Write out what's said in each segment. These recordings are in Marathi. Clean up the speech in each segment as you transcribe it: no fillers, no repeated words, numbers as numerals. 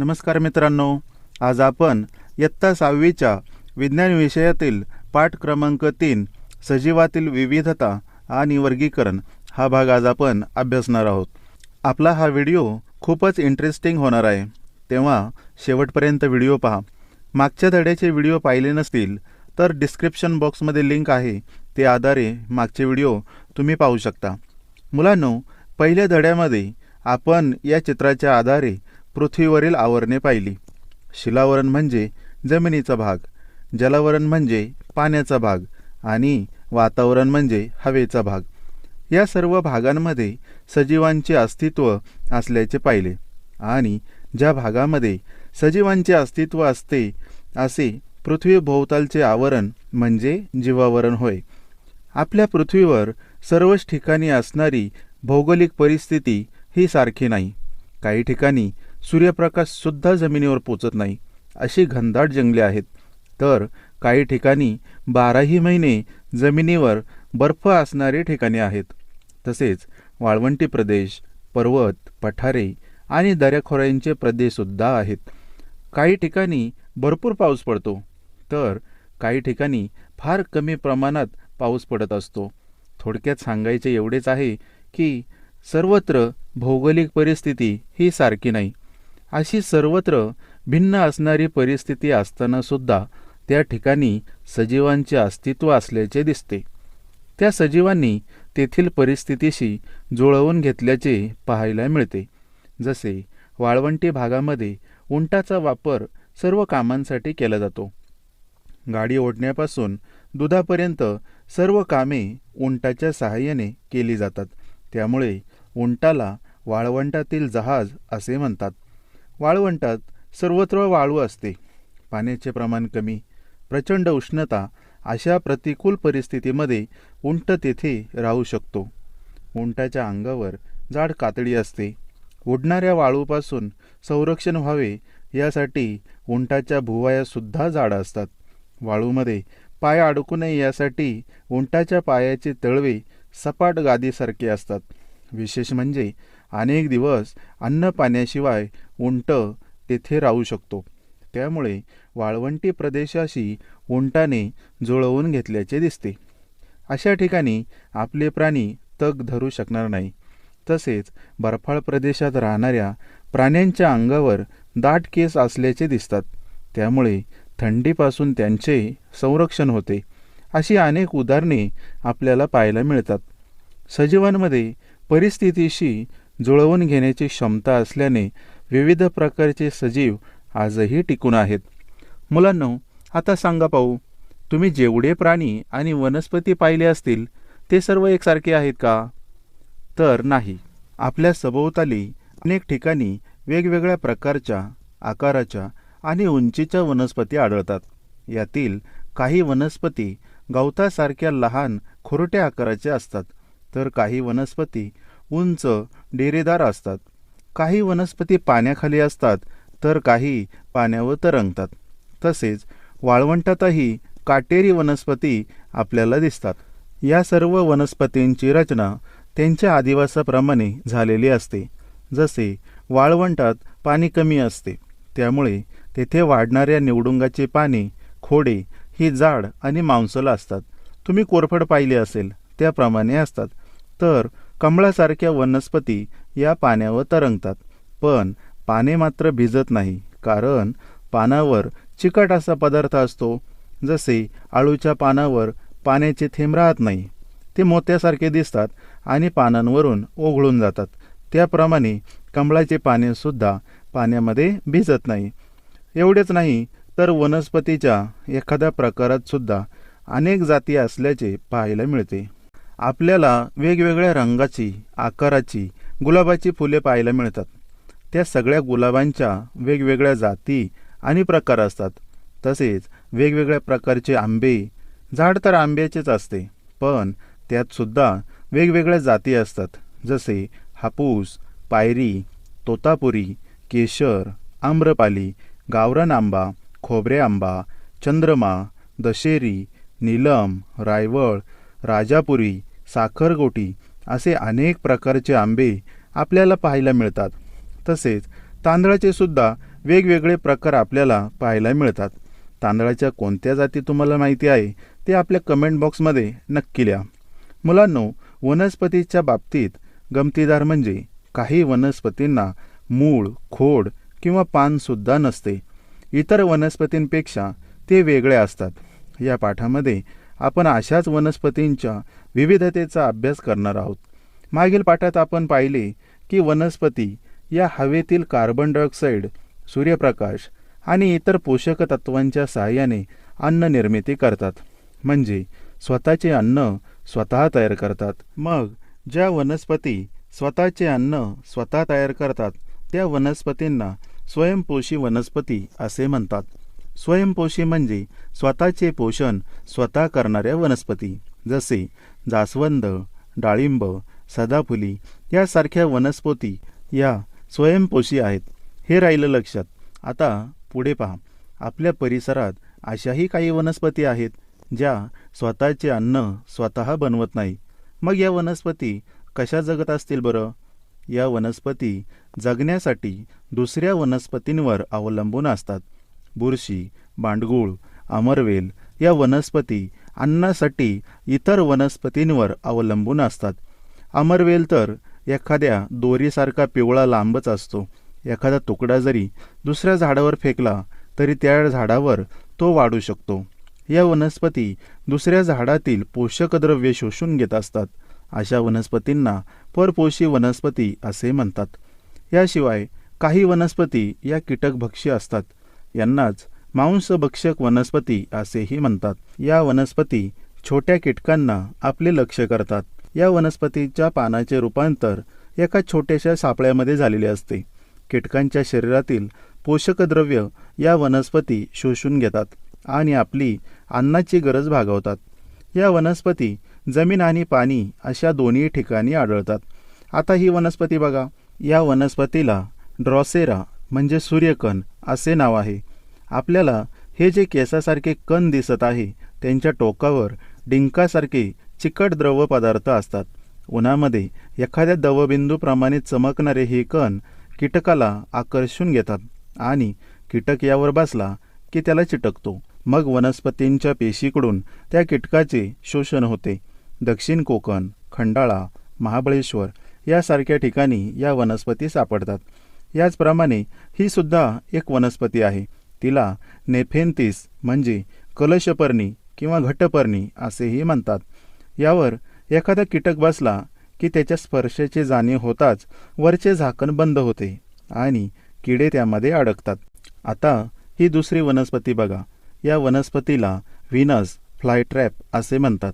नमस्कार मित्रांनो, आज आपण इयत्ता 6वीच्या विज्ञान विषयातील पाठ क्रमांक 3 सजीवातील विविधता आणि वर्गीकरण हा भाग आज आपण अभ्यासणार आहोत। आपला हा व्हिडिओ खूपच इंटरेस्टिंग होणार आहे, तेव्हा शेवटपर्यंत व्हिडिओ पहा। मागच्या धड्याचे व्हिडिओ पाहिले नसतील तर डिस्क्रिप्शन बॉक्समध्ये लिंक आहे, ते आधारे मागचे व्हिडिओ तुम्ही पाहू शकता। मुलांनो, पहिल्या धड्यामध्ये आपण या चित्राच्या आधारे पृथ्वीवरील आवरणे पाहिली। शिलावरण म्हणजे जमिनीचा भाग, जलवरण म्हणजे पाण्याचा भाग आणि वातावरण म्हणजे हवेचा भाग। या सर्व भागांमध्ये सजीवांचे अस्तित्व असल्याचे पाहिले आणि ज्या भागामध्ये सजीवांचे अस्तित्व असते असे पृथ्वीभोवतालचे आवरण म्हणजे जीवावरण होय। आपल्या पृथ्वीवर सर्वच ठिकाणी असणारी भौगोलिक परिस्थिती ही सारखी नाही। काही ठिकाणी सूर्यप्रकाश सुद्धा जमिनीवर पोचत नाही अशी घनदाट जंगले आहेत, तर काही ठिकाणी 12ही महिने जमिनीवर बर्फ असणारी ठिकाणे आहेत। तसेच वाळवंटी प्रदेश, पर्वत, पठारे आणि दऱ्याखोऱ्यांचे प्रदेशसुद्धा आहेत। काही ठिकाणी भरपूर पाऊस पडतो, तर काही ठिकाणी फार कमी प्रमाणात पाऊस पडत असतो। थोडक्यात सांगायचे एवढेच आहे की सर्वत्र भौगोलिक परिस्थिती ही सारखी नाही। अशी सर्वत्र भिन्न असणारी परिस्थिती असताना सुद्धा त्या ठिकाणी सजीवांचे अस्तित्व असल्याचे दिसते। त्या सजीवांनी तेथील परिस्थितीशी जुळवून घेतल्याचे पाहायला मिळते। जसे वाळवंटी भागामध्ये उंटाचा वापर सर्व कामांसाठी केला जातो। गाडी ओढण्यापासून दुधापर्यंत सर्व कामे उंटाच्या सहाय्याने केली जातात, त्यामुळे उंटाला वाळवंटातील जहाज असे म्हणतात। वाळवंटात सर्वत्र वाळू असते, पाण्याचे प्रमाण कमी, प्रचंड उष्णता अशा प्रतिकूल परिस्थितीमध्ये उंट तेथे राहू शकतो। उंटाच्या अंगावर जाड कातडी असते। उडणाऱ्या वाळूपासून संरक्षण व्हावे यासाठी उंटाच्या भुवयासुद्धा जाड असतात। वाळूमध्ये पाय अडकू नये यासाठी उंटाच्या पायाचे तळवे सपाट गादीसारखे असतात। विशेष म्हणजे अनेक दिवस अन्न पाण्याशिवाय उंट तेथे राहू शकतो, त्यामुळे वाळवंटी प्रदेशाशी उंटाने जुळवून घेतल्याचे दिसते। अशा ठिकाणी आपले प्राणी तग धरू शकणार नाही। तसेच बर्फाळ प्रदेशात राहणाऱ्या प्राण्यांच्या अंगावर दाट केस असल्याचे दिसतात, त्यामुळे थंडीपासून त्यांचे संरक्षण होते। अशी अनेक उदाहरणे आपल्याला पाहायला मिळतात। सजीवांमध्ये परिस्थितीशी जुळवून घेण्याची क्षमता असल्याने विविध प्रकारचे सजीव आजही टिकून आहेत। मुलांनो, आता सांगा पाहू, तुम्ही जेवढे प्राणी आणि वनस्पती पाहिले असतील ते सर्व एकसारखे आहेत का? तर नाही। आपल्या सभोवताली अनेक ठिकाणी वेगवेगळ्या प्रकारच्या, आकाराच्या आणि उंचीच्या वनस्पती आढळतात। यातील काही वनस्पती गवतासारख्या लहान खुरट्या आकाराच्या असतात, तर काही वनस्पती उंच डेरेदार असतात। काही वनस्पती पाण्याखाली असतात, तर काही पाण्यावर तरंगतात। तसेच वाळवंटातही काटेरी वनस्पती आपल्याला दिसतात। या सर्व वनस्पतींची रचना त्यांच्या अधिवासाप्रमाणे झालेली असते। जसे वाळवंटात पाणी कमी असते, त्यामुळे तेथे वाढणाऱ्या निवडुंगाची पाने, खोडे ही जाड आणि मांसल असतात। तुम्ही कोरफड पाहिली असेल त्याप्रमाणे असतात। तर कमळासारख्या वनस्पती या पाण्यावर तरंगतात, पण पाने मात्र भिजत नाही, कारण पानावर चिकट असा पदार्थ असतो। जसे आळूच्या पानावर पाण्याचे थेंब राहत नाही, ते मोत्यासारखे दिसतात आणि पानांवरून ओघळून जातात, त्याप्रमाणे कमळाचे पाने सुद्धा पाण्यामध्ये भिजत नाही। एवढेच नाही तर वनस्पतीच्या एखाद्या प्रकारात सुद्धा अनेक जाती असल्याचे पाहायला मिळते। आपल्याला वेगवेगळ्या रंगाची, आकाराची गुलाबाची फुले पाहायला मिळतात। त्या सगळ्या गुलाबांच्या वेगवेगळ्या जाती आणि प्रकार असतात। तसेच वेगवेगळ्या प्रकारचे आंबे, झाड तर आंब्याचेच असते, पण त्यात सुद्धा वेगवेगळ्या जाती असतात। जसे हापूस, पायरी, तोतापुरी, केशर, आम्रपाली, गावरान आंबा, खोबरे आंबा, चंद्रमा, दशेरी, नीलम, रायवळ, राजापुरी, साखरगोटी असे अनेक प्रकारचे आंबे आपल्याला पाहायला मिळतात। तसेच तांदळाचे सुद्धा वेगवेगळे प्रकार आपल्याला पाहायला मिळतात. तांदळाच्या कोणत्या जाती तुम्हाला माहिती आहे ते आपल्या कमेंट बॉक्समध्ये नक्की लिहा. मुलांनो, वनस्पतीच्या बाबतीत गमतीदार म्हणजे काही वनस्पतींना मूळ, खोड किंवा पानसुद्धा नसते. इतर वनस्पतींपेक्षा ते वेगळे असतात. या पाठामध्ये आपण अशाच वनस्पतींच्या विविधतेचा अभ्यास करणार आहोत. मागील पाठात आपण पाहिले की वनस्पती या हवेतील कार्बन डायऑक्साईड, सूर्यप्रकाश आणि इतर पोषक तत्वांच्या सहाय्याने अन्न निर्मिती करतात, म्हणजे स्वतःचे अन्न स्वतः तयार करतात. मग ज्या वनस्पती स्वतःचे अन्न स्वतः तयार करतात त्या वनस्पतींना स्वयंपोषी वनस्पती असे म्हणतात. स्वयंपोषी म्हणजे स्वतःचे पोषण स्वतः करणाऱ्या वनस्पती, जसे जास्वंद, डाळिंब, सदाफुली यासारख्या वनस्पती या स्वयंपोषी आहेत. हे राहिलं लक्षात. आता पुढे पहा. आपल्या परिसरात अशाही काही वनस्पती आहेत ज्या स्वतःचे अन्न स्वतः बनवत नाही. मग या वनस्पती कशा जगत असतील बरं? या वनस्पती जगण्यासाठी दुसऱ्या वनस्पतींवर अवलंबून असतात. बुरशी, बांडगूळ, अमरवेल या वनस्पती अन्नासाठी इतर वनस्पतींवर अवलंबून असतात. अमरवेल तर एखाद्या दोरीसारखा पिवळा लांबच असतो. एखादा तुकडा जरी दुसऱ्या झाडावर फेकला तरी त्या झाडावर तो वाढू शकतो. या वनस्पती दुसऱ्या झाडातील पोषक द्रव्ये शोषून घेत असतात. अशा वनस्पतींना परपोषी वनस्पती असे म्हणतात. याशिवाय काही वनस्पती या कीटकभक्षी असतात. यांनाच मांसभक्षक वनस्पती असेही म्हणतात. या वनस्पती छोट्या कीटकांना आपले लक्ष्य करतात. या वनस्पतीच्या पानाचे रूपांतर एका छोट्याशा सापळ्यामध्ये झालेले असते. कीटकांच्या शरीरातील पोषक द्रव्य या वनस्पती शोषून घेतात आणि आपली अन्नाची गरज भागवतात. या वनस्पती जमीन आणि पाणी अशा दोन्ही ठिकाणी आढळतात. आता ही वनस्पती बघा. या वनस्पतीला ड्रॉसेरा म्हणजे सूर्यकण असे नाव आहे. आपल्याला हे जे केसासारखे कण दिसत आहे त्यांच्या टोकावर डिंकासारखे चिकट द्रव पदार्थ असतात. उन्हामध्ये एखाद्या दवबिंदूप्रमाणे चमकणारे हे कण कीटकाला आकर्षून घेतात आणि कीटक यावर बसला की त्याला चिटकतो. मग वनस्पतींच्या पेशीकडून त्या कीटकाचे शोषण होते. दक्षिण कोकण, खंडाळा, महाबळेश्वर यासारख्या ठिकाणी या वनस्पती सापडतात. याचप्रमाणे ही सुद्धा एक वनस्पती आहे. तिला नेफेंथिस म्हणजे कलशपर्णी किंवा घटपर्णी असेही म्हणतात. यावर एखादा कीटक बसला की त्याच्या स्पर्शाची जाणीव होताच वरचे झाकण बंद होते आणि किडे त्यामध्ये अडकतात. आता ही दुसरी वनस्पती बघा. या वनस्पतीला व्हीनस फ्लायट्रॅप असे म्हणतात.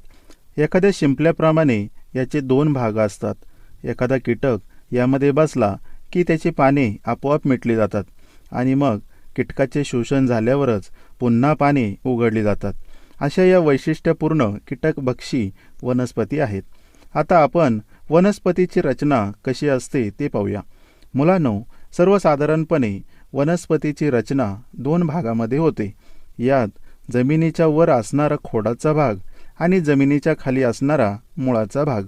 एखाद्या शिंपल्याप्रमाणे याचे दोन भाग असतात. एखादा कीटक यामध्ये बसला की त्याची पाने आपोआप मिटली जातात आणि मग कीटकाचे शोषण झाल्यावरच पुन्हा पाने उघडली जातात. अशा या वैशिष्ट्यपूर्ण कीटकभक्षी वनस्पती आहेत. आता आपण वनस्पतीची रचना कशी असते ते पाहूया. मुलांनो, सर्वसाधारणपणे वनस्पतीची रचना दोन भागामध्ये होते. यात जमिनीच्या वर असणारा खोडाचा भाग आणि जमिनीच्या खाली असणारा मुळाचा भाग.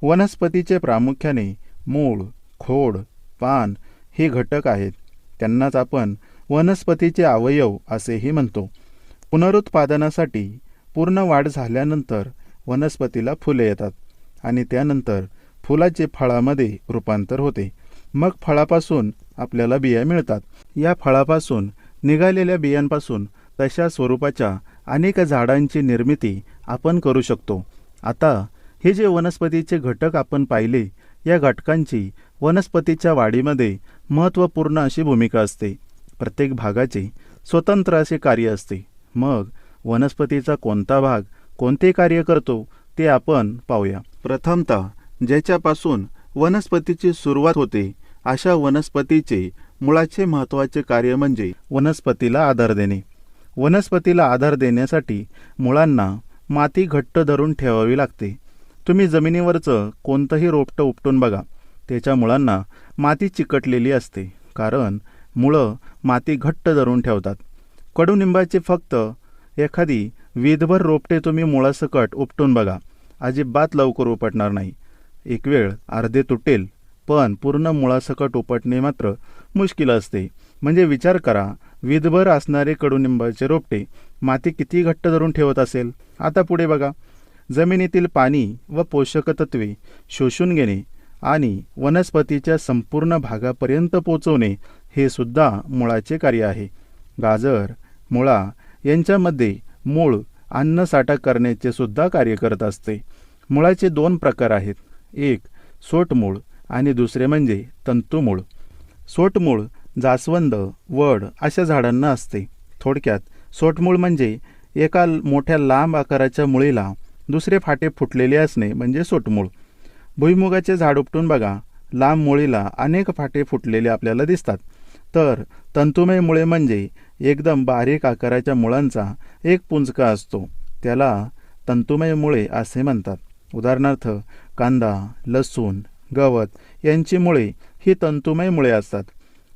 वनस्पतीचे प्रामुख्याने मूळ, खोड, पान हे घटक आहेत. त्यांनाच आपण वनस्पतीचे अवयव असेही म्हणतो. पुनरुत्पादनासाठी पूर्ण वाढ झाल्यानंतर वनस्पतीला फुले येतात आणि त्यानंतर फुलाचे फळामध्ये रूपांतर होते. मग फळापासून आपल्याला बिया मिळतात. या फळापासून निघालेल्या बियांपासून तशा स्वरूपाच्या अनेक झाडांची निर्मिती आपण करू शकतो. आता हे जे वनस्पतीचे घटक आपण पाहिले, या घटकांची वनस्पतीच्या वाढीमध्ये महत्त्वपूर्ण अशी भूमिका असते. प्रत्येक भागाचे स्वतंत्र असे कार्य असते. मग वनस्पतीचा कोणता भाग कोणते कार्य करतो ते आपण पाहूया. प्रथमतः ज्याच्यापासून वनस्पतीची सुरुवात होते अशा वनस्पतीचे मुळाचे महत्त्वाचे कार्य म्हणजे वनस्पतीला आधार देणे. वनस्पतीला आधार देण्यासाठी मुळांना माती घट्ट धरून ठेवावी लागते. तुम्ही जमिनीवरचं कोणतंही रोपटं उपटून बघा, त्याच्या मुळांना माती चिकटलेली असते, कारण मुळं माती घट्ट धरून ठेवतात. कडुनिंबाचे फक्त एखादी वीधभर रोपटे तुम्ही मुळासकट उपटून बघा, अजिबात लवकर उपटणार नाही. एक वेळ अर्धे तुटेल, पण पूर्ण मुळासकट उपटणे मात्र मुश्किल असते. म्हणजे विचार करा, विधभर असणारे कडुनिंबाचे रोपटे माती किती घट्ट धरून ठेवत असेल. आता पुढे बघा, जमिनीतील पाणी व पोषक तत्वे शोषून घेणे आणि वनस्पतीच्या संपूर्ण भागापर्यंत पोचवणे हे सुद्धा मुळाचे कार्य आहे. गाजर, मुळा यांच्यामध्ये मूळ अन्न साठा करण्याचे सुद्धा कार्य करत असते. मुळाचे 2 प्रकार आहेत, एक सोटमूळ आणि दुसरे म्हणजे तंतुमूळ. सोटमूळ जास्वंद, वड अशा झाडांना असते. थोडक्यात सोटमूळ म्हणजे एका मोठ्या लांब आकाराच्या मुळीला दुसरे फाटे फुटलेले असणे म्हणजे सोटमूळ. भुईमुगाचे झाड उपटून बघा, लांब मुळीला अनेक फाटे फुटलेले आपल्याला दिसतात. तर तंतुमय मुळे म्हणजे एकदम बारीक आकाराच्या मुळांचा एक पुंजका असतो, त्याला तंतुमय मुळे असे म्हणतात. उदाहरणार्थ कांदा, लसूण, गवत यांची मुळे ही तंतुमय मुळे असतात.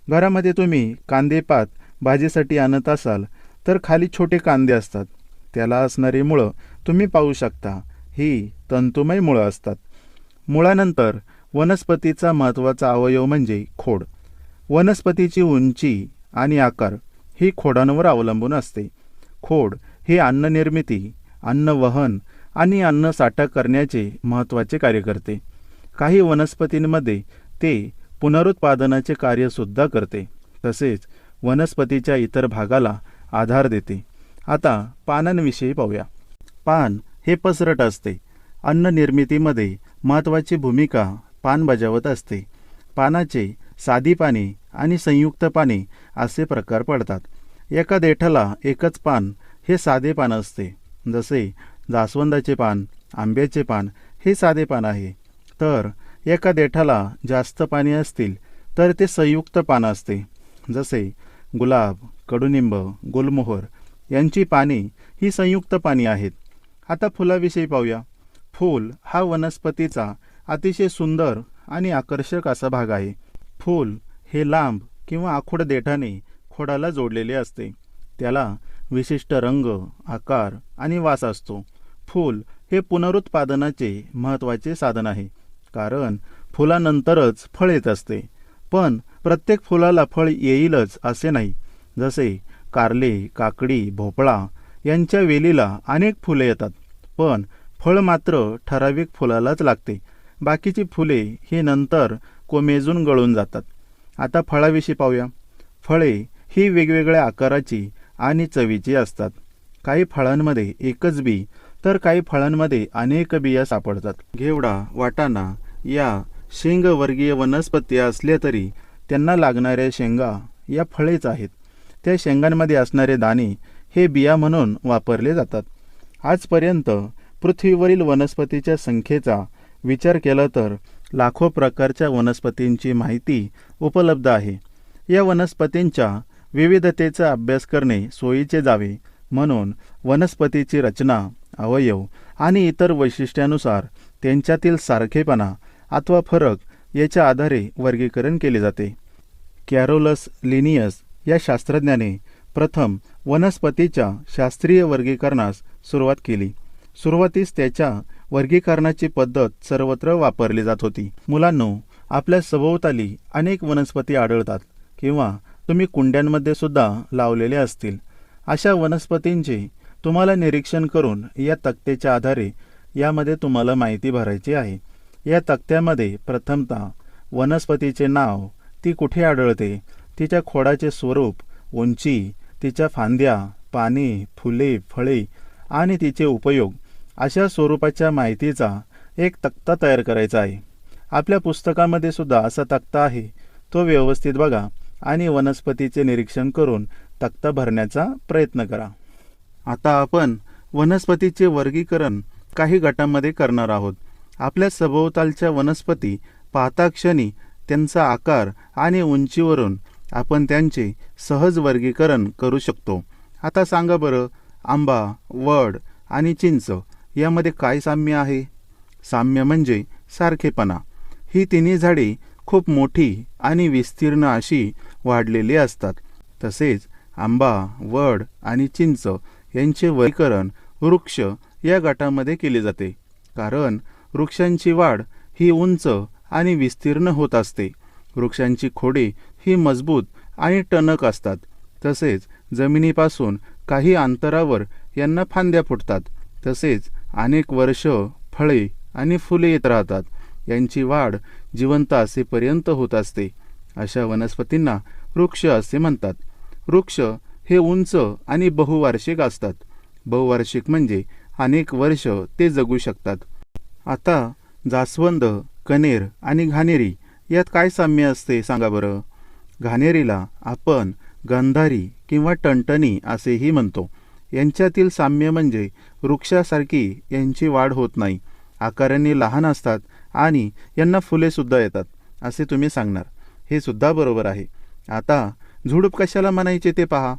घरामध्ये तुम्ही कांदेपात भाजीसाठी आणत असाल तर खाली छोटे कांदे असतात, त्याला असणारी मुळं तुम्ही पाहू शकता, ही तंतुमय मुळं असतात. मुळानंतर वनस्पतीचा महत्त्वाचा अवयव म्हणजे खोड. वनस्पतीची उंची आणि आकार ही खोडांवर अवलंबून असते. खोड हे अन्न निर्मिती, अन्न वहन आणि अन्न साठा करण्याचे महत्त्वाचे कार्य करते. काही वनस्पतींमध्ये ते पुनरुत्पादनाचे कार्यसुद्धा करते, तसेच वनस्पतीच्या इतर भागाला आधार देते. आता पानांविषयी पाहूया. पान हे पसरट असते. अन्न निर्मितीमध्ये महत्त्वाची भूमिका पान बजावत असते. पानाचे साधी पाने आणि संयुक्त पाने असे प्रकार पडतात. एका देठाला एकच पान हे साधे पान असते, जसे जास्वंदाचे पान, आंब्याचे पान हे साधे पान आहे. तर एका देठाला जास्त पाने असतील तर ते संयुक्त पान असते, जसे गुलाब, कडुनिंब, गुलमोहर यांची पाने ही संयुक्त पाने आहेत. आता फुलाविषयी पाहूया. फूल हा वनस्पतीचा अतिशय सुंदर आणि आकर्षक असा भाग आहे. फूल हे लांब किंवा आखूड देठाने खोडाला जोडलेले असते. त्याला विशिष्ट रंग, आकार आणि वास असतो. फूल हे पुनरुत्पादनाचे महत्त्वाचे साधन आहे, कारण फुलानंतरच फळ येत असते. पण प्रत्येक फुलाला फळ येईलच असे नाही. जसे कारले, काकडी, भोपळा यांच्या वेलीला अनेक फुले येतात, पण फळ मात्र ठराविक फुलालाच लागते. बाकीची फुले ही नंतर कोमेजून गळून जातात. आता फळाविषयी पाहूया. फळे ही वेगवेगळ्या आकाराची आणि चवीची असतात. काही फळांमध्ये एकच बी तर काही फळांमध्ये अनेक बिया सापडतात. घेवडा, वाटाणा या शेंगवर्गीय वनस्पती असल्या तरी त्यांना लागणाऱ्या शेंगा या फळेच आहेत. त्या शेंगांमध्ये असणारे दाणे हे बिया म्हणून वापरले जातात. आजपर्यंत पृथ्वीवरील वनस्पतीच्या संख्येचा विचार केला तर लाखो प्रकारच्या वनस्पतींची माहिती उपलब्ध आहे. या वनस्पतींच्या विविधतेचा अभ्यास करणे सोयीचे जावे म्हणून वनस्पतीची रचना, अवयव आणि इतर वैशिष्ट्यानुसार त्यांच्यातील सारखेपणा अथवा फरक याच्या आधारे वर्गीकरण केले जाते. कॅरोलस लिनियस या शास्त्रज्ञाने प्रथम वनस्पतीच्या शास्त्रीय वर्गीकरणास सुरुवात केली. सुरुवातीस त्याच्या वर्गीकरणाची पद्धत सर्वत्र वापरली जात होती. मुलांनो, आपल्या सभोवताली अनेक वनस्पती आढळतात किंवा तुम्ही कुंड्यांमध्ये सुद्धा लावलेले असतील. अशा वनस्पतींचे तुम्हाला निरीक्षण करून या तक्त्याच्या आधारे यामध्ये तुम्हाला माहिती भरायची आहे. या तक्त्यामध्ये प्रथमतः वनस्पतीचे नाव, ती कुठे आढळते, तिच्या खोडाचे स्वरूप, उंची, तिच्या फांद्या, पाने, फुले, फळे आणि तिचे उपयोग अशा स्वरूपाच्या माहितीचा एक तक्ता तयार करायचा आहे. आपल्या पुस्तकामध्ये सुद्धा असा तक्ता आहे, तो व्यवस्थित बघा आणि वनस्पतीचे निरीक्षण करून तक्ता भरण्याचा प्रयत्न करा. आता आपण वनस्पतीचे वर्गीकरण काही गटांमध्ये करणार आहोत. आपल्या सभोवतालच्या वनस्पती पाहता क्षणी त्यांचा आकार आणि उंचीवरून आपण त्यांचे सहज वर्गीकरण करू शकतो. आता सांगा बरं, आंबा, वड आणि चिंच यामध्ये काय साम्य आहे? साम्य म्हणजे सारखेपणा. ही तिन्ही झाडे खूप मोठी आणि विस्तीर्ण अशी वाढलेली असतात. तसेच आंबा, वड आणि चिंच यांचे वर्गीकरण वृक्ष या गटामध्ये केले जाते, कारण वृक्षांची वाढ ही उंच आणि विस्तीर्ण होत असते. वृक्षांची खोडे ही मजबूत आणि टणक असतात. तसेच जमिनीपासून काही अंतरावर यांना फांद्या फुटतात. तसेच अनेक वर्ष फळे आणि फुले येत राहतात. यांची वाढ जिवंत असेपर्यंत होत असते. अशा वनस्पतींना वृक्ष असे म्हणतात. वृक्ष हे उंच आणि बहुवार्षिक असतात. बहुवार्षिक म्हणजे अनेक वर्ष ते जगू शकतात. आता जास्वंद, कनेर आणि घाणेरी यात काय साम्य असते सांगा बरं. घाणेरीला आपण गांधारी किंवा टणटणी असेही म्हणतो. यांच्यातील साम्य म्हणजे वृक्षासारखी यांची वाढ होत नाही, आकाराने लहान असतात आणि यांना फुलेसुद्धा येतात असे तुम्ही सांगणार. हे सुद्धा बरोबर आहे. आता झुडूप कशाला म्हणायचे ते पहा.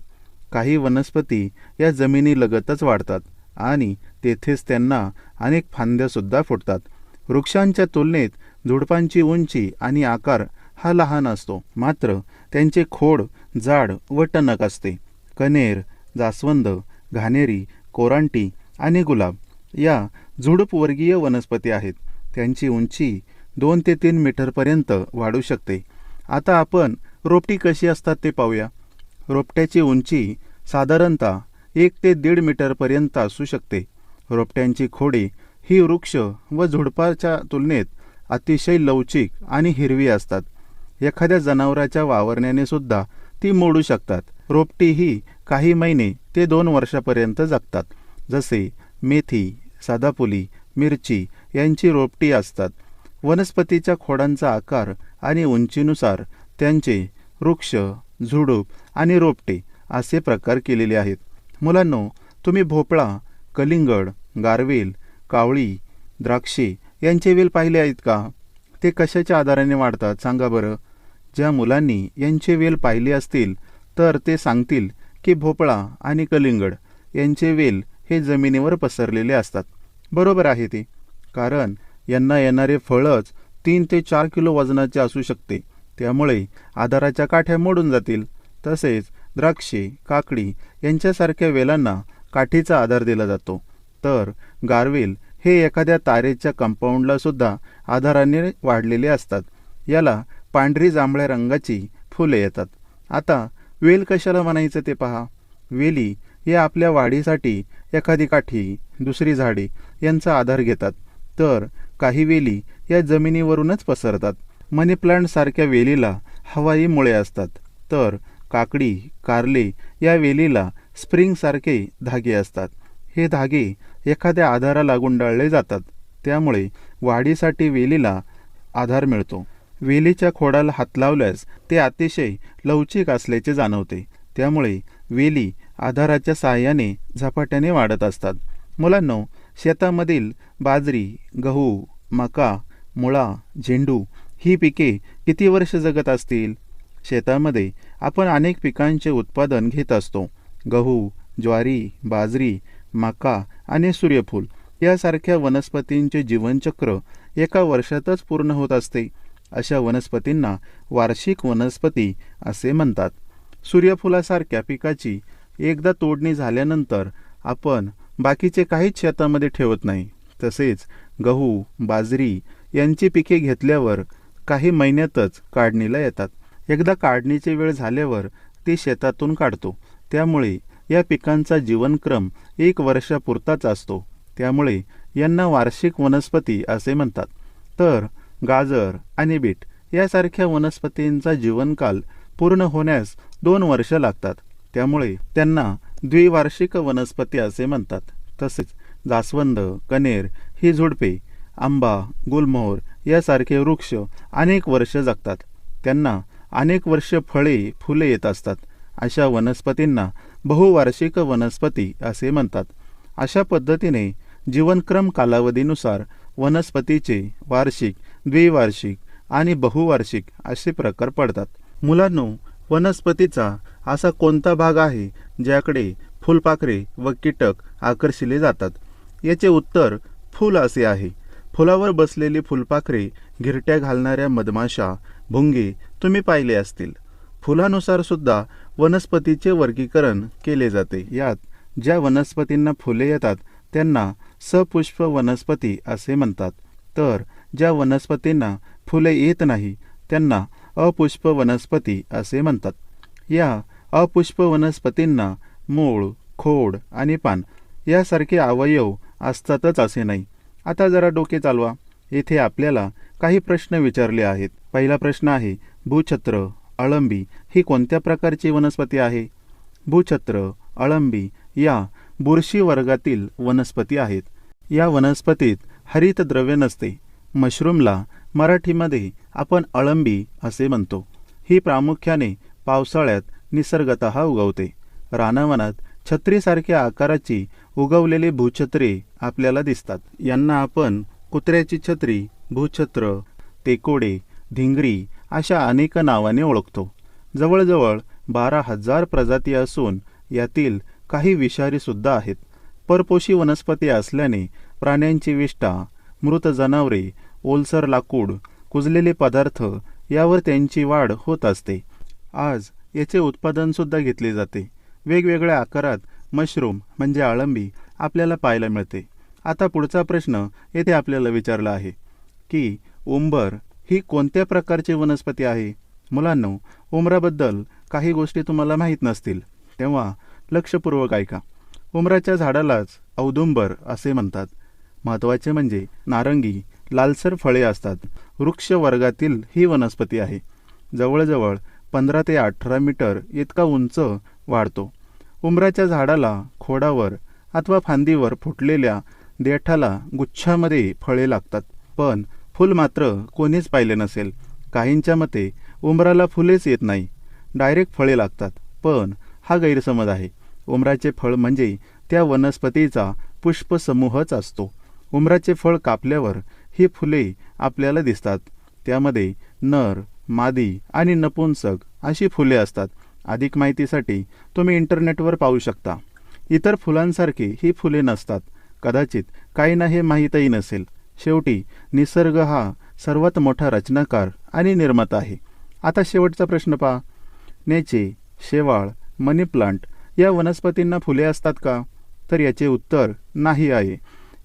काही वनस्पती या जमिनीलगतच वाढतात आणि तेथेच त्यांना अनेक फांद्यासुद्धा फुटतात. वृक्षांच्या तुलनेत झुडपांची उंची आणि आकार हा लहान असतो, मात्र त्यांचे खोड जाड व टणक असते. कनेर, जास्वंद, घाणेरी, कोरांटी आणि गुलाब या झुडूपवर्गीय वनस्पती आहेत. त्यांची उंची 2 ते 3 मीटरपर्यंत वाढू शकते. आता आपण रोपटी कशी असतात ते पाहूया. रोपट्याची उंची साधारणतः 1 ते 1.5 मीटरपर्यंत असू शकते. रोपट्यांची खोडे ही वृक्ष व झुडपाच्या तुलनेत अतिशय लवचिक आणि हिरवी असतात. एखाद्या जनावराच्या वावरण्याने सुद्धा ती मोडू शकतात. रोपटी ही काही महिने ते 2 वर्षापर्यंत जगतात. जसे मेथी, सदाफुली, मिरची यांची रोपटी असतात. वनस्पतीच्या खोडांचा आकार आणि उंचीनुसार त्यांचे वृक्ष, झुडूप आणि रोपटे असे प्रकार केलेले आहेत. मुलांनो, तुम्ही भोपळा, कलिंगड, गारवेल, कावळी, द्राक्षे यांचे वेल पाहिले आहेत का? ते कशाच्या आधाराने वाढतात सांगा बरं. ज्या मुलांनी यांचे वेल पाहिले असतील तर ते सांगतील की भोपळा आणि कलिंगड यांचे वेल हे जमिनीवर पसरलेले असतात. बरोबर आहे ते, कारण यांना येणारे फळच 3 ते 4 किलो वजनाचे असू शकते. त्यामुळे आधाराच्या काठ्या मोडून जातील. तसेच द्राक्षे, काकडी यांच्यासारख्या वेलांना काठीचा आधार दिला जातो. तर गारवेल हे एखाद्या तारेच्या कंपाऊंडला सुद्धा आधाराने वाढलेले असतात. याला पांढरी जांभळ्या रंगाची फुले येतात. आता वेल कशाला म्हणायचं ते पहा. वेली या आपल्या वाढीसाठी एखादी काठी, दुसरी झाडे यांचा आधार घेतात. तर काही वेली या जमिनीवरूनच पसरतात. मनी प्लांट सारख्या वेलीला हवाई मुळे असतात. तर काकडी, कारले या वेलीला स्प्रिंगसारखे धागे असतात. हे धागे एखाद्या आधाराला गुंडाळले जातात. त्यामुळे वाढीसाठी वेलीला आधार मिळतो. वेलीच्या खोडाला हात लावल्यास ते अतिशय लवचिक असल्याचे जाणवते. त्यामुळे वेली आधाराच्या साहाय्याने झपाट्याने वाढत असतात. मुलांनो, शेतामधील बाजरी, गहू, मका, मुळा, झेंडू ही पिके किती वर्ष जगत असतील? शेतामध्ये आपण अनेक पिकांचे उत्पादन घेत असतो. गहू, ज्वारी, बाजरी, मका आणि सूर्यफूल यासारख्या वनस्पतींचे जीवनचक्र 1 वर्षातच पूर्ण होत असते. अशा वनस्पतींना वार्षिक वनस्पती असे म्हणतात. सूर्यफुलासारख्या पिकाची एकदा तोडणी झाल्यानंतर आपण बाकीचे काहीच शेतामध्ये ठेवत नाही. तसेच गहू, बाजरी यांची पिके घेतल्यावर काही महिन्यातच काढणीला येतात. एकदा काढणीची वेळ झाल्यावर ती शेतातून काढतो. त्यामुळे या पिकांचा जीवनक्रम 1 वर्षापुरताच असतो. त्यामुळे यांना वार्षिक वनस्पती असे म्हणतात. तर गाजर आणि बीट यासारख्या वनस्पतींचा जीवनकाल पूर्ण होण्यास 2 वर्ष लागतात. त्यामुळे त्यांना द्विवार्षिक वनस्पती असे म्हणतात. तसेच जास्वंद, कनेर ही झुडपे, आंबा, गुलमोहर यासारखे वृक्ष अनेक वर्ष जगतात. त्यांना अनेक वर्ष फळे, फुले येत असतात. अशा वनस्पतींना बहुवार्षिक वनस्पती असे म्हणतात. अशा पद्धतीने जीवनक्रम कालावधीनुसार वनस्पतीचे वार्षिक, द्विवार्षिक आणि बहुवार्षिक असे प्रकार पडतात. मुलांनो, वनस्पतीचा असा कोणता भाग आहे ज्याकडे फुलपाखरे व कीटक आकर्षिले जातात? याचे उत्तर फूल असे आहे. फुलावर बसलेली फुलपाखरे, घिरट्या घालणाऱ्या मधमाशा, भुंगे तुम्ही पाहिले असतील. फुलानुसार सुद्धा वनस्पतीचे वर्गीकरण केले जाते. यात ज्या वनस्पतींना फुले येतात त्यांना सपुष्प वनस्पती असे म्हणतात. तर ज्या वनस्पतींना फुले येत नाही त्यांना अपुष्प वनस्पती असे म्हणतात. या अपुष्प वनस्पतींना मूळ, खोड आणि पान यासारखे अवयव असतातच असे नाही. आता जरा डोके चालवा. येथे आपल्याला काही प्रश्न विचारले आहेत. पहिला प्रश्न आहे, भूछत्र, अळंबी ही कोणत्या प्रकारची वनस्पती आहे? भूछत्र, अळंबी या बुरशी वर्गातील वनस्पती आहेत. या वनस्पतीत हरितद्रव्य नसते. मशरूमला मराठीमध्ये आपण अळंबी असे म्हणतो. ही प्रामुख्याने पावसाळ्यात निसर्गतः उगवते. रानावनात छत्रीसारख्या आकाराची उगवलेली भूछत्रे आपल्याला दिसतात. यांना आपण कुत्र्याची छत्री, भूछत्र, तेकोडे, धिंगरी अशा अनेक नावाने ओळखतो. जवळजवळ 12,000 प्रजाती असून यातील काही विषारी सुद्धा आहेत. परपोषी वनस्पती असल्याने प्राण्यांची विष्ठा, मृत जनावरे, ओलसर लाकूड, कुजलेले पदार्थ यावर त्यांची वाढ होत असते. आज याचे उत्पादनसुद्धा घेतले जाते. वेगवेगळ्या आकारात मशरूम म्हणजे अळंबी आपल्याला पाहायला मिळते. आता पुढचा प्रश्न येथे आपल्याला विचारला आहे की उंबर ही कोणत्या प्रकारची वनस्पती आहे? मुलांनो, उंबराबद्दल काही गोष्टी तुम्हाला माहीत नसतील तेव्हा लक्षपूर्वक ऐका. उंबराच्या झाडालाच औदुंबर असे म्हणतात. महत्त्वाचे म्हणजे नारंगी, लालसर फळे असतात. वृक्ष वर्गातील ही वनस्पती आहे. जवळजवळ 15 ते 18 मीटर इतका उंच वाढतो. उंबराच्या झाडाला खोडावर अथवा फांदीवर फुटलेल्या देठाला गुच्छामध्ये फळे लागतात. पण फूल मात्र कोणीच पाहिले नसेल. काहींच्या मते उंबराला फुलेच येत नाही, डायरेक्ट फळे लागतात. पण हा गैरसमज आहे. उंबराचे फळ म्हणजे त्या वनस्पतीचा पुष्पसमूहच असतो. उंबराचे फळ कापल्यावर ही फुले आपल्याला दिसतात. त्यामध्ये नर, मादी आणि नपुंसक अशी फुले असतात. अधिक माहितीसाठी तुम्ही इंटरनेटवर पाहू शकता. इतर फुलांसारखी ही फुले नसतात. कदाचित काहींना हे माहीतही नसेल. शेवटी निसर्ग हा सर्वात मोठा रचनाकार आणि निर्माता आहे. आता शेवटचा प्रश्न पहा. नेचे, शेवाळ, मनी प्लांट या वनस्पतींना फुले असतात का? तर याचे उत्तर नाही आहे.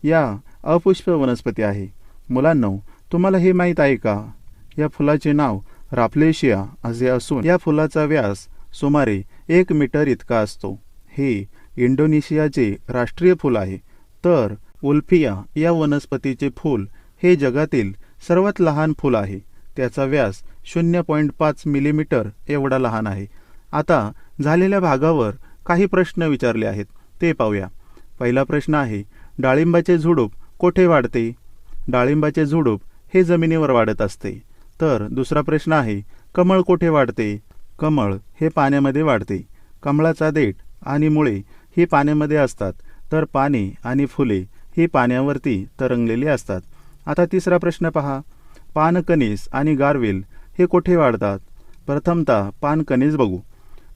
या अपुष्प वनस्पती आहे. मुलांनो, तुम्हाला हे माहीत आहे का? या फुलाचे नाव राफ्लेशिया असे असून या फुलाचा व्यास सुमारे 1 मीटर इतका असतो. हे इंडोनेशियाचे राष्ट्रीय फूल आहे. तर उल्फिया या वनस्पतीचे फूल हे जगातील सर्वात लहान फूल आहे. त्याचा व्यास 0.5 मिलीमीटर एवढा लहान आहे. आता झालेल्या भागावर काही प्रश्न विचारले आहेत, ते पाहूया. पहिला प्रश्न आहे, डाळिंबाचे झुडूप कोठे वाढते? डाळिंबाचे झुडूप हे जमिनीवर वाढत असते. तर दुसरा प्रश्न आहे, कमळ कोठे वाढते? कमळ हे पाण्यामध्ये वाढते. कमळाचा देठ आणि मुळे ही पाण्यामध्ये असतात, तर पाने आणि फुले ही पाण्यावरती तरंगलेली असतात. आता तिसरा प्रश्न पहा. पानकणीस आणि गारवेल हे कोठे वाढतात? प्रथमतः पानकणीस बघू.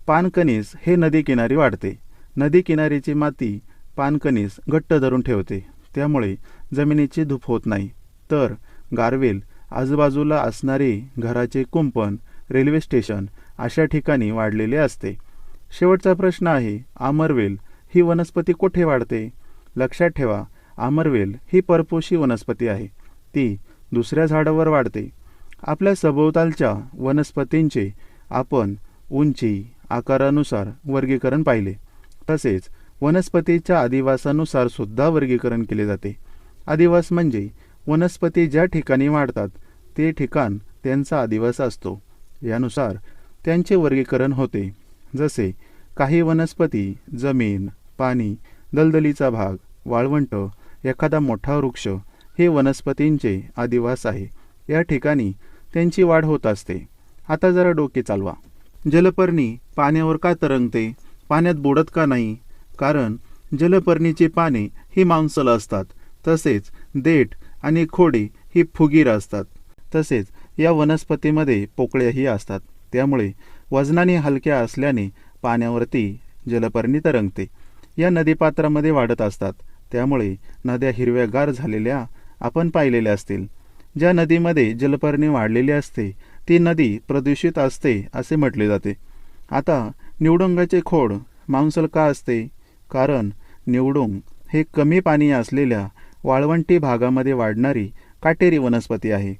पानकणीस हे नदीकिनारी वाढते. नदीकिनारीची माती पानकणीस घट्ट धरून ठेवते, त्यामुळे जमिनीची धूप होत नाही. तर गारवेल आजूबाजूला असणारे घराचे कुंपण, रेल्वे स्टेशन अशा ठिकाणी वाढलेले असते. शेवटचा प्रश्न आहे, आमरवेल ही वनस्पती कोठे वाढते? लक्षात ठेवा, आमरवेल ही परपोषी वनस्पती आहे. ती दुसऱ्या झाडावर वाढते. आपल्या सभोवतालच्या वनस्पतींचे आपण उंची, आकारानुसार वर्गीकरण पाहिले. तसेच वनस्पतीच्या अधिवासानुसार सुद्धा वर्गीकरण केले जाते. अधिवास म्हणजे वनस्पती ज्या ठिकाणी वाढतात ते ठिकाण त्यांचा अधिवास असतो. यानुसार त्यांचे वर्गीकरण होते. जसे काही वनस्पती जमीन, पाणी, दलदलीचा भाग, वाळवंट, एखादा मोठा वृक्ष हे वनस्पतींचे अधिवास आहे. या ठिकाणी त्यांची वाढ होत असते. आता जरा डोके चालवा. जलपर्णी पाण्यावर का तरंगते? पाण्यात बुडत का नाही? कारण जलपर्णीची पाने ही मांसल असतात. तसेच देठ आणि खोडे ही फुगीर असतात. तसेच या वनस्पतीमध्ये पोकळ्याही असतात. त्यामुळे वजनाने हलक्या असल्याने पाण्यावरती जलपर्णी तरंगते. या नदीपात्रामध्ये वाढत असतात. त्यामुळे नद्या हिरव्यागार झालेल्या आपण पाहिलेल्या असतील. ज्या नदीमध्ये जलपर्णी वाढलेली असते ती नदी प्रदूषित असते असे म्हटले जाते. आता निवडुंगाचे खोड मांसल का असते? कारण निवडुंग हे कमी पाणी असलेल्या वाळवंटी भागामध्ये वाढणारी काटेरी वनस्पती आहे.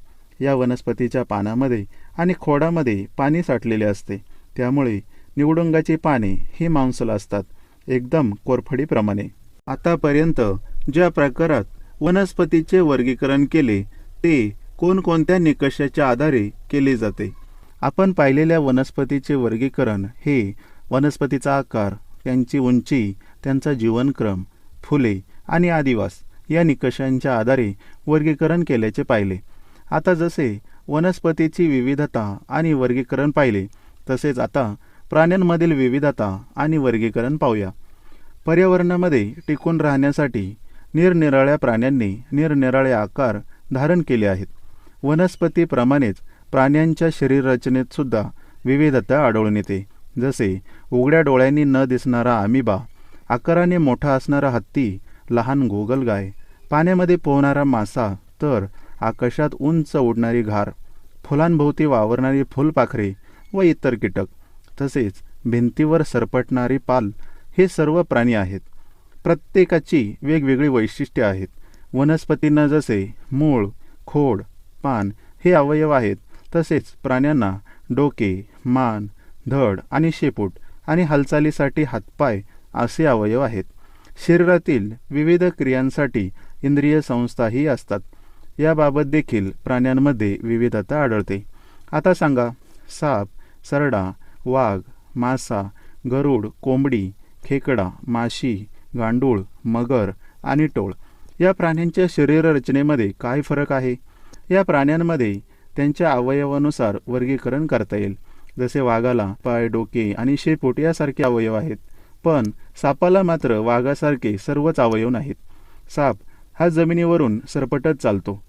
या वनस्पतीच्या पानामध्ये आणि खोडामध्ये पाणी साठलेले असते. त्यामुळे निवडुंगाची पाने ही मांसल असतात, एकदम कोरफडीप्रमाणे. आतापर्यंत ज्या प्रकारात वनस्पतीचे वर्गीकरण केले ते कोणकोणत्या निकषाच्या आधारे केले जाते. आपण पाहिलेल्या वनस्पतीचे वर्गीकरण हे वनस्पतीचा आकार, त्यांची उंची, त्यांचा जीवनक्रम, फुले आणि आदिवास या निकषांच्या आधारे वर्गीकरण केल्याचे पाहिले. आता जसे वनस्पतीची विविधता आणि वर्गीकरण पाहिले, तसेच आता प्राण्यांमधील विविधता आणि वर्गीकरण पाहूया. पर्यावरणामध्ये टिकून राहण्यासाठी निरनिराळ्या प्राण्यांनी निरनिराळे आकार धारण केले आहेत. वनस्पतीप्रमाणेच प्राण्यांच्या शरीररचनेत सुद्धा विविधता आढळून येते. जसे उघड्या डोळ्यांनी न दिसणारा अमिबा, आकाराने मोठा असणारा हत्ती, लहान गोगलगाय, पाण्यामध्ये पोहणारा मासा, तर आकाशात उंच उडणारी घार, फुलांभोवती वावरणारी फुलपाखरे व इतर कीटक, तसेच भिंतीवर सरपटणारी पाल हे सर्व प्राणी आहेत. प्रत्येकाची वेगवेगळी वैशिष्ट्ये आहेत. वनस्पतींना जसे मूळ, खोड, पान हे अवयव आहेत, तसेच प्राण्यांना डोके, मान, धड आणि शेपूट आणि हालचालीसाठी हातपाय असे अवयव आहेत. शरीरातील विविध क्रियांसाठी इंद्रिय संस्थाही असतात. याबाबत देखील प्राण्यांमध्ये विविधता आढळते. आता सांगा, साप, सरडा, वाघ, मासा, गरुड, कोंबडी, खेकडा, माशी, गांडूळ, मगर आणि टोळ या प्राण्यांच्या शरीररचनेमध्ये काय फरक आहे? या प्राण्यांमध्ये त्यांच्या अवयवानुसार वर्गीकरण करता येईल. जसे वाघाला पाय, डोके आणि शेपूट यासारखे अवयव आहेत, पण सापाला मात्र वाघासारखे सर्वच अवयव नाहीत. साप हा जमिनीवरून सरपटत चालतो.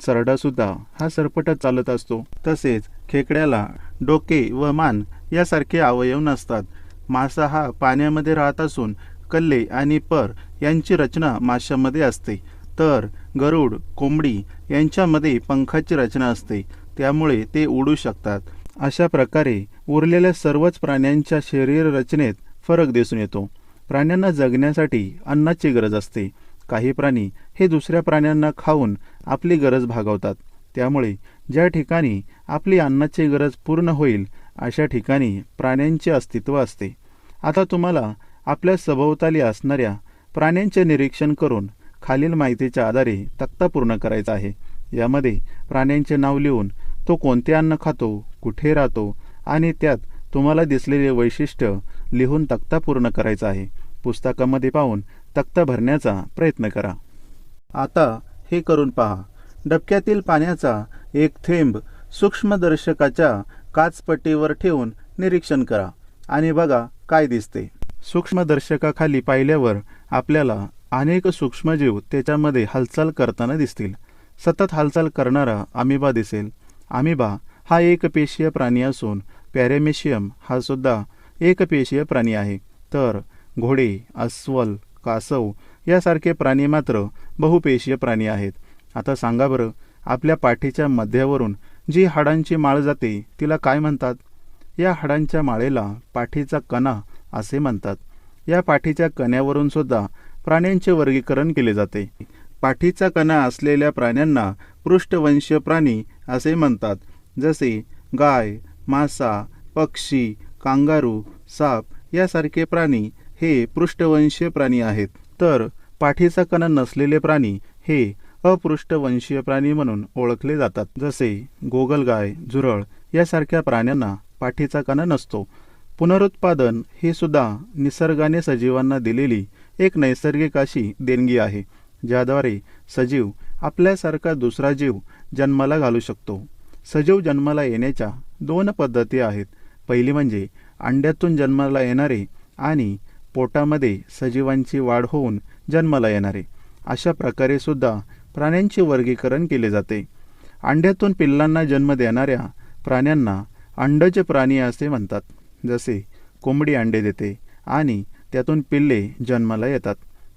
सरडासुद्धा हा सरपटत चालत असतो. तसेच खेकड्याला डोके व मान यासारखे अवयव नसतात. मासा हा पाण्यामध्ये राहत असून कल्ले आणि पर यांची रचना माशामध्ये असते, तर गरुड, कोंबडी यांच्यामध्ये पंखाची रचना असते, त्यामुळे ते उडू शकतात. अशा प्रकारे उरलेल्या सर्वच प्राण्यांच्या शरीर रचनेत फरक दिसून येतो. प्राण्यांना जगण्यासाठी अन्नाची गरज असते. काही प्राणी हे दुसऱ्या प्राण्यांना खाऊन आपली गरज भागवतात. त्यामुळे ज्या ठिकाणी आपली अन्नाची गरज पूर्ण होईल अशा ठिकाणी प्राण्यांचे अस्तित्व असते. आता तुम्हाला आपल्या सभोवताली असणाऱ्या प्राण्यांचे निरीक्षण करून खालील माहितीच्या आधारे तक्ता पूर्ण करायचा आहे. यामध्ये प्राण्यांचे नाव लिहून तो कोणते अन्न खातो, कुठे राहतो आणि त्यात तुम्हाला दिसलेले वैशिष्ट्य लिहून तक्ता पूर्ण करायचा आहे. पुस्तकामध्ये पाहून तक्ता भरण्याचा प्रयत्न करा. आता हे करून पहा. डबक्यातील पाण्याचा एक थेंब सूक्ष्मदर्शकाच्या काचपट्टीवर ठेवून निरीक्षण करा आणि बघा काय दिसते. सूक्ष्मदर्शकाखाली पाहिल्यावर आपल्याला अनेक सूक्ष्मजीव त्याच्यामध्ये हालचाल करताना दिसतील. सतत हालचाल करणारा अमिबा दिसेल. अमिबा हा एकपेशीय प्राणी असून पॅरेमेशियम हा सुद्धा एकपेशीय प्राणी आहे. तर घोडे, अस्वल, कासव यासारखे प्राणी मात्र बहुपेशीय प्राणी आहेत. आता सांगा बरं, आपल्या पाठीच्या मध्यावरून जी हाडांची माळ जाते तिला काय म्हणतात? या हाडांच्या माळेला पाठीचा कणा असे म्हणतात. या पाठीच्या कण्यावरून सुद्धा प्राण्यांचे वर्गीकरण केले जाते. पाठीचा कणा असलेल्या प्राण्यांना पृष्ठवंशीय प्राणी असे म्हणतात. जसे गाय, मासा, पक्षी, कांगारू, साप यासारखे प्राणी हे पृष्ठवंशीय प्राणी आहेत. तर पाठीचा कणा नसलेले प्राणी हे अपृष्ठवंशीय प्राणी म्हणून ओळखले जातात. जसे गोगलगाय, झुरळ यासारख्या प्राण्यांना पाठीचा कणा नसतो. पुनरुत्पादन हे सुद्धा निसर्गाने सजीवांना दिलेली एक नैसर्गिक अशी देणगी आहे, ज्याद्वारे सजीव आपल्यासारखा दुसरा जीव जन्माला घालू शकतो. सजीव जन्माला येण्याच्या दोन पद्धती आहेत. पहिली म्हणजे अंड्यातून जन्माला येणारे आणि पोटामध्ये सजीवांची वाढ होऊन जन्माला येणारे. अशा प्रकारे सुद्धा प्राण्यांचे वर्गीकरण केले जाते. अंड्यातून पिल्लांना जन्म देणाऱ्या प्राण्यांना अंडज प्राणी असे म्हणतात. जसे कोंबडी अंडे देते आणि त्यातून पिल्ले जन्माला येतात.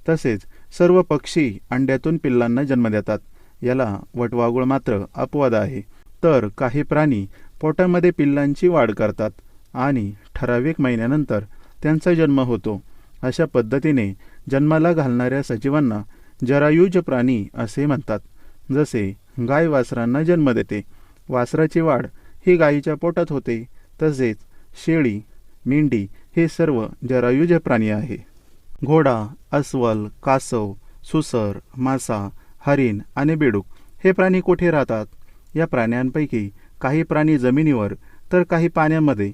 तसेच सर्व पक्षी अंड्यातून पिल्लांना जन्म देतात. याला वटवाघूळ मात्र अपवाद आहे. तर काही प्राणी पोटामध्ये पिल्लांची वाढ करतात आणि ठराविक महिन्यानंतर त्यांचा जन्म होतो. अशा पद्धतीने जन्माला घालणाऱ्या सजीवांना जरायुज प्राणी असे म्हणतात. जसे गाय वासरांना जन्म देते. वासराची वाढ ही गायीच्या पोटात होते. तसेच शेळी मेंढी हे सर्व जरायुज प्राणी आहे. घोडा, अस्वल, कासव, सुसर, मासा, हरिण आणि बेडूक हे प्राणी कुठे राहतात? या प्राण्यांपैकी काही प्राणी जमिनीवर तर काही पाण्यामध्ये,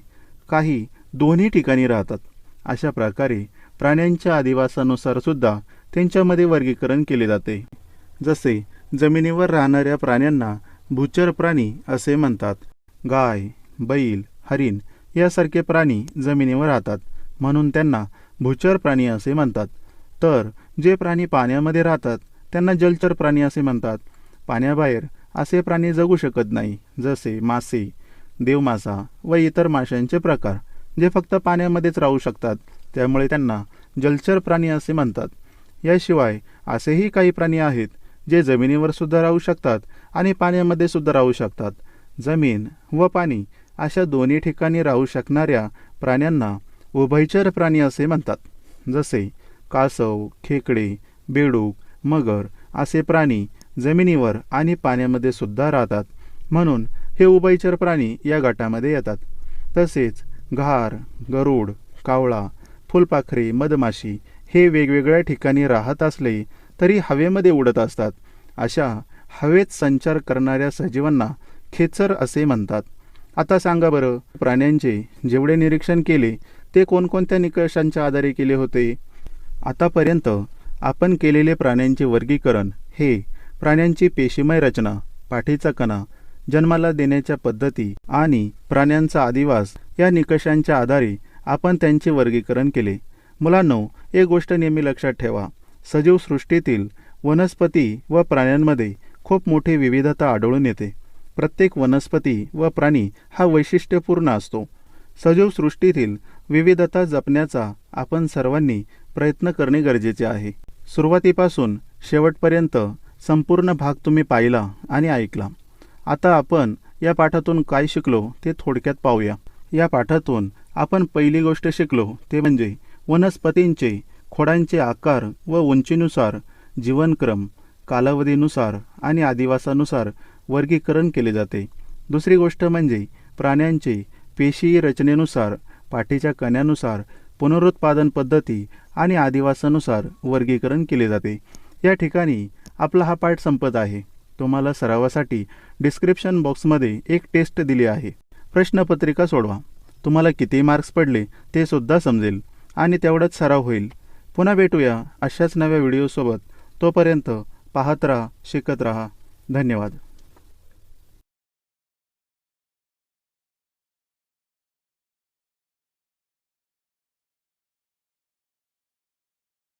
काही दोन्ही ठिकाणी राहतात. अशा प्रकारे प्राण्यांच्या अधिवासानुसार सुद्धा त्यांच्यामध्ये वर्गीकरण केले जाते. जसे जमिनीवर राहणाऱ्या प्राण्यांना भूचर प्राणी असे म्हणतात. गाय, बैल, हरिण यासारखे प्राणी जमिनीवर राहतात म्हणून त्यांना भूचर प्राणी असे म्हणतात. तर जे प्राणी पाण्यामध्ये राहतात त्यांना जलचर प्राणी असे म्हणतात. पाण्याबाहेर असे प्राणी जगू शकत नाही, जसे मासे, देवमासा व इतर माशांचे प्रकार जे फक्त पाण्यामध्येच राहू शकतात, त्यामुळे त्यांना जलचर प्राणी असे म्हणतात. याशिवाय असेही काही प्राणी आहेत जे जमिनीवर सुद्धा राहू शकतात आणि पाण्यामध्ये सुद्धा राहू शकतात. जमीन व पाणी अशा दोन्ही ठिकाणी राहू शकणाऱ्या प्राण्यांना उभयचर प्राणी असे म्हणतात. जसे कासव, खेकडे, बेडूक, मगर असे प्राणी जमिनीवर आणि पाण्यामध्ये सुद्धा राहतात म्हणून हे उभयचर प्राणी या गटामध्ये येतात. तसेच घार, गरुड, कावळा, फुलपाखरे, मधमाशी हे वेगवेगळ्या ठिकाणी राहत असले तरी हवेमध्ये उडत असतात. अशा हवेत संचार करणाऱ्या सजीवांना खेचर असे म्हणतात. आता सांगा बरं, प्राण्यांचे जेवढे निरीक्षण केले ते कोणकोणत्या निकषांच्या आधारे केले होते? आतापर्यंत आपण केलेले प्राण्यांचे वर्गीकरण हे प्राण्यांची पेशीमय रचना, पाठीचा कणा, जन्माला देण्याच्या पद्धती आणि प्राण्यांचा अधिवास या निकषांच्या आधारे आपण त्यांचे वर्गीकरण केले. मुलांनो, एक गोष्ट नेहमी लक्षात ठेवा, सजीव सृष्टीतील वनस्पती व प्राण्यांमध्ये खूप मोठी विविधता आढळून येते. प्रत्येक वनस्पती व प्राणी हा वैशिष्ट्यपूर्ण असतो. सजीव सृष्टीतील विविधता जपण्याचा आपण सर्वांनी प्रयत्न करणे गरजेचे आहे. सुरुवातीपासून शेवटपर्यंत संपूर्ण भाग तुम्ही पाहिला आणि ऐकला. आता आपण या पाठातून काय शिकलो ते थोडक्यात पाहूया. या पाठातून आपण पहिली गोष्ट शिकलो ते म्हणजे वनस्पतींचे खोडांचे आकार व उंचीनुसार जीवनक्रम, कालावधीनुसार आणि अधिवासानुसार वर्गीकरण केले जाते. दुसरी गोष्ट म्हणजे प्राण्यांचे पेशी रचनेनुसार, पाठीच्या कण्यानुसार, पुनरुत्पादन पद्धती आणि अधिवासानुसार वर्गीकरण केले जाते. या ठिकाणी आपला हा पाठ संपत आहे. तुम्हाला सरावासाठी डिस्क्रिप्शन बॉक्समध्ये एक टेस्ट दिली आहे. प्रश्नपत्रिका सोडवा. तुम्हाला किती मार्क्स पडले ते सुद्धा समजेल आणि तेवढाच सराव होईल. पुन्हा भेटूया अशाच नव्या व्हिडिओसोबत. तोपर्यंत पाहत राहा, शिकत राहा. धन्यवाद.